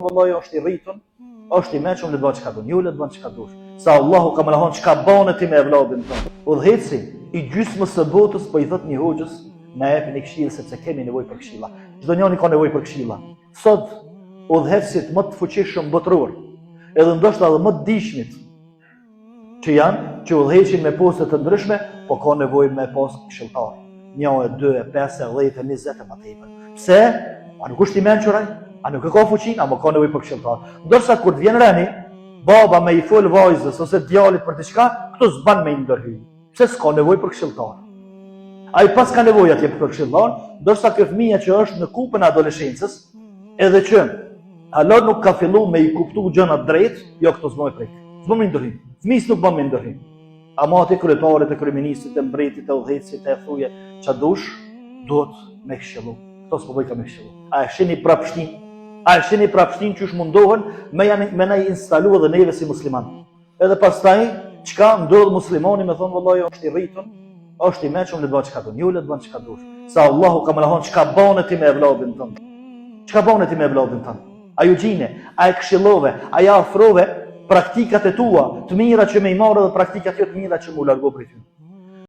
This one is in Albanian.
vëllai është i rritun, është i mençur, le të bëj çka do. Ju le të bëni çka dush. Sa Allahu ka më lahon çka bane ti me evladin tonë. Udhëheci i gjysmës së botës po i thot një hoxhës, na jepni këshill sepse kemi nevojë për këshilla. Çdo njeri ka nevojë për këshilla. Sot udhëhecit më të fuqishëm botëror, edhe ndoshta edhe më të dijshmit që janë, që udhëheqin me poste të ndryshme, po ka nevojë me pas këshilltar. 1, 2, 5, 10, 20 e më tepër. Pse? A nuk është i mençur ai? A nuk e ka fuqinë, ama ka nevojë për këshilltar. Ndërsa kur të vjen rani, baba me i fol vajzës ose djalit për diçka, këto s'ban me i ndërhyj. Pse s'ka nevojë për këshilltar? Ai pas ka nevojë atje për këshilltar, ndërsa ky fëmijë që është në kupën e adoleshencës, edhe që Allah nuk ka filluar me i kuptu gjëna drejt, jo këto s'bën prek. S'bën me ndërhyj. Fëmijës nuk bën me ndërhyj. Ama atë kryetarit, e kryeministit, e mbretit, e udhëhecit, e thuje ç'a dush, duhet me këshillu. Këto s'po bëj ka me këshillu. A e shihni prapshtin? A e shihni prapshtin që mundohen me na instalu edhe neve si musliman. Edhe pastaj çka ndodh muslimani me thon vallai është i rritun, është i mençur, le të bëj çka do. Ju le të bëni çka dush. Sa Allahu ka më lahon çka bane ti me evladin tonë. Çka bane ti me evladin tonë? A ju gjine, a e këshillove, a ja afrove praktikat e tua të mira që me i marrë dhe praktikat jo të mira që mu largo për ty.